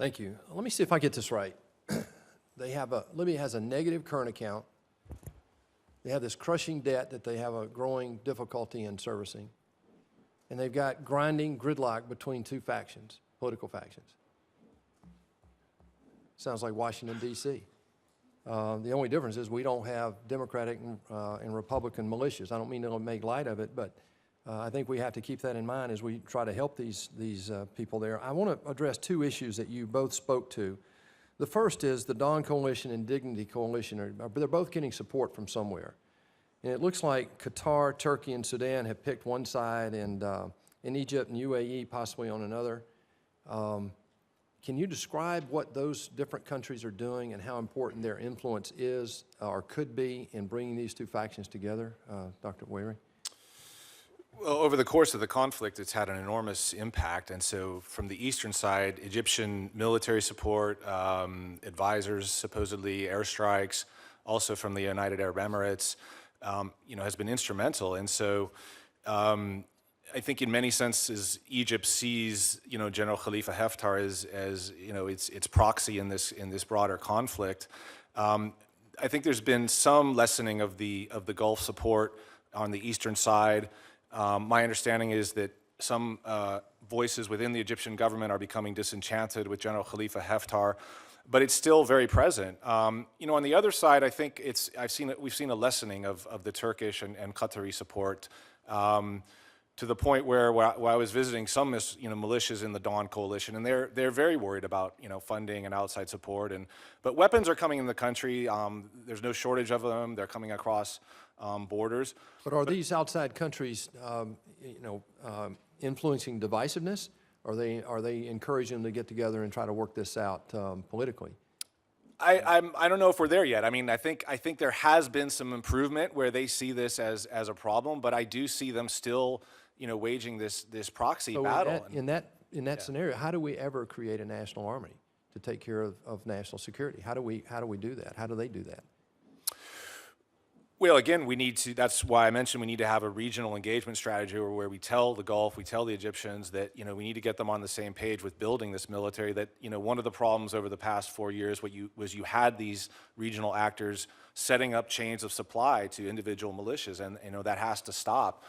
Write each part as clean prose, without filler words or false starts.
Thank you. Let me see if I get this right. Libya has a negative current account. They have this crushing debt that they have a growing difficulty in servicing. And they've got grinding gridlock between two factions, political factions. Sounds like Washington, D.C. The only difference is we don't have Democratic and Republican militias. I don't mean to make light of it, but I think we have to keep that in mind as we try to help these people there. I want to address two issues that you both spoke to. The first is the Dawn Coalition and Dignity Coalition. They're both getting support from somewhere. And it looks like Qatar, Turkey, and Sudan have picked one side, and in Egypt and UAE possibly on another. Can you describe what those different countries are doing and how important their influence is or could be in bringing these two factions together, Dr. Wehry? Well, over the course of the conflict, it's had an enormous impact. And so from the eastern side, Egyptian military support, advisors, supposedly airstrikes, also from the United Arab Emirates, has been instrumental. And so I think in many senses, Egypt sees, General Khalifa Haftar as its proxy in this broader conflict. I think there's been some lessening of the Gulf support on the eastern side. My understanding is that some voices within the Egyptian government are becoming disenchanted with General Khalifa Haftar, but it's still very present. On the other side, I think we've seen a lessening of the Turkish and Qatari support. To the point where I was visiting some militias in the Dawn Coalition, and they're very worried about funding and outside support. But weapons are coming in the country. There's no shortage of them. They're coming across borders. But are these outside countries, influencing divisiveness? Are they encouraging them to get together and try to work this out politically? I don't know if we're there yet. I mean, I think there has been some improvement where they see this as a problem, but I do see them still, waging this proxy battle. In that scenario, how do we ever create a national army to take care of national security? How do we do that? How do they do that? Well, again, that's why I mentioned we need to have a regional engagement strategy where we tell the Gulf, we tell the Egyptians that, we need to get them on the same page with building this military. That, one of the problems over the past 4 years was you had these regional actors setting up chains of supply to individual militias, and, that has to stop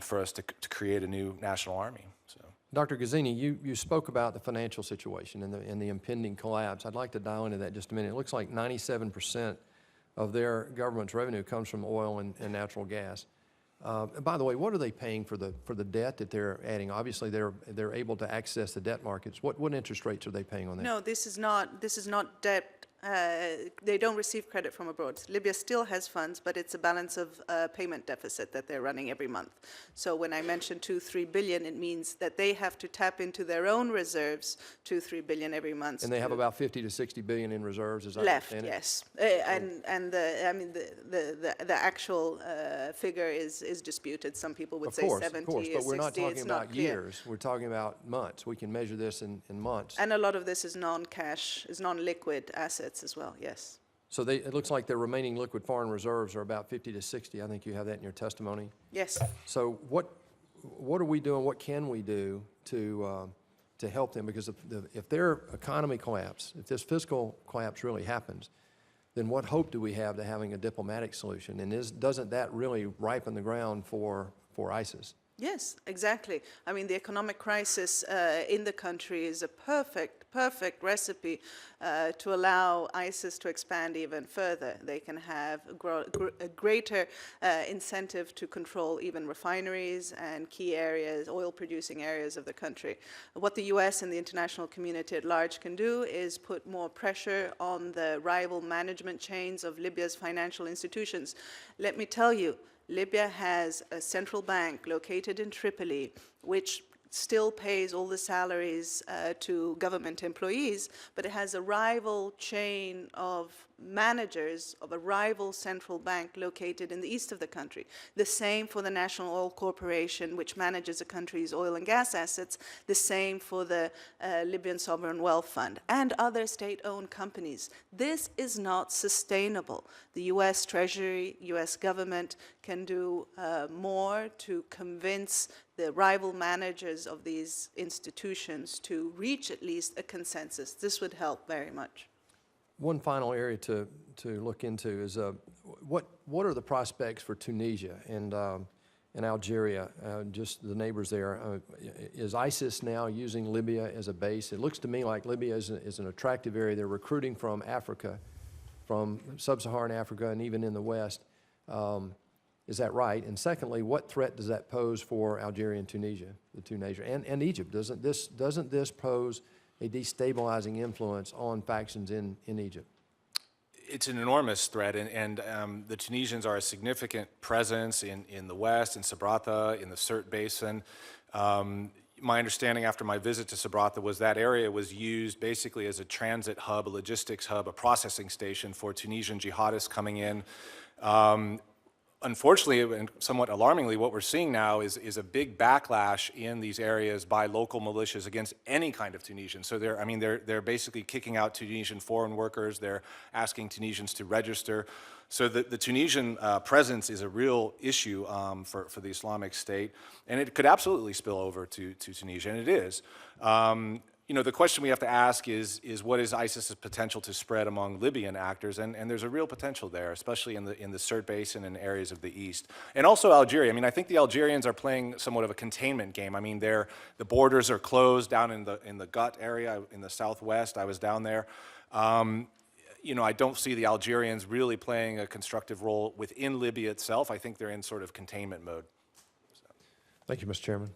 for us to create a new national army. So. Dr. Gazzini, you spoke about the financial situation and the impending collapse. I'd like to dial into that just a minute. It looks like 97% of their government's revenue comes from oil and natural gas. By the way, what are they paying for the debt that they're adding? Obviously, they're able to access the debt markets. What interest rates are they paying on that? No, this is not debt. They don't receive credit from abroad. Libya still has funds, but it's a balance of payment deficit that they're running every month. So when I mentioned 2-3 billion, it means that they have to tap into their own reserves, 2-3 billion every month. And they have about 50 to 60 billion in reserves, as I left, understand it? Yes. The actual figure is disputed. Some people would say 70 Of course, but we're not talking about years. Clear. We're talking about months. We can measure this in months. And a lot of this is non-cash, is non-liquid assets as well, yes. So it looks like their remaining liquid foreign reserves are about 50 to 60. I think you have that in your testimony. Yes. So what are we doing? What can we do to help them? Because if their economy collapses, if this fiscal collapse really happens, then what hope do we have to having a diplomatic solution? And doesn't that really ripen the ground for ISIS? Yes, exactly. I mean, the economic crisis in the country is a perfect recipe to allow ISIS to expand even further. They can have a greater incentive to control even refineries and key areas, oil-producing areas of the country. What the U.S. and the international community at large can do is put more pressure on the rival management chains of Libya's financial institutions. Let me tell you, Libya has a central bank located in Tripoli, which still pays all the salaries to government employees, but it has a rival chain of managers of a rival central bank located in the east of the country. The same for the National Oil Corporation, which manages the country's oil and gas assets. The same for the Libyan Sovereign Wealth Fund and other state-owned companies. This is not sustainable. The U.S. Treasury, U.S. government can do more to convince the rival managers of these institutions to reach at least a consensus. This would help very much. One final area to look into is what are the prospects for Tunisia and Algeria, just the neighbors there? Is ISIS now using Libya as a base? It looks to me like Libya is an attractive area. They're recruiting from Africa, from sub-Saharan Africa and even in the West. Is that right? And secondly, what threat does that pose for Algeria and Tunisia, the two nations, and Egypt? Doesn't this pose a destabilizing influence on factions in Egypt? It's an enormous threat, and the Tunisians are a significant presence in the West, in Sabratha, in the Sirte Basin. My understanding after my visit to Sabratha was that area was used basically as a transit hub, a logistics hub, a processing station for Tunisian jihadists coming in. Unfortunately, and somewhat alarmingly, what we're seeing now is a big backlash in these areas by local militias against any kind of Tunisian. So they're basically kicking out Tunisian foreign workers. They're asking Tunisians to register. So the Tunisian presence is a real issue for the Islamic State, and it could absolutely spill over to Tunisia, and it is. You know, the question we have to ask is what is ISIS's potential to spread among Libyan actors? And there's a real potential there, especially in the Sirte Basin and areas of the east. And also Algeria. I mean, I think the Algerians are playing somewhat of a containment game. I mean, the borders are closed down in the Gut area in the southwest. I was down there. You know, I don't see the Algerians really playing a constructive role within Libya itself. I think they're in sort of containment mode. Thank you, Mr. Chairman.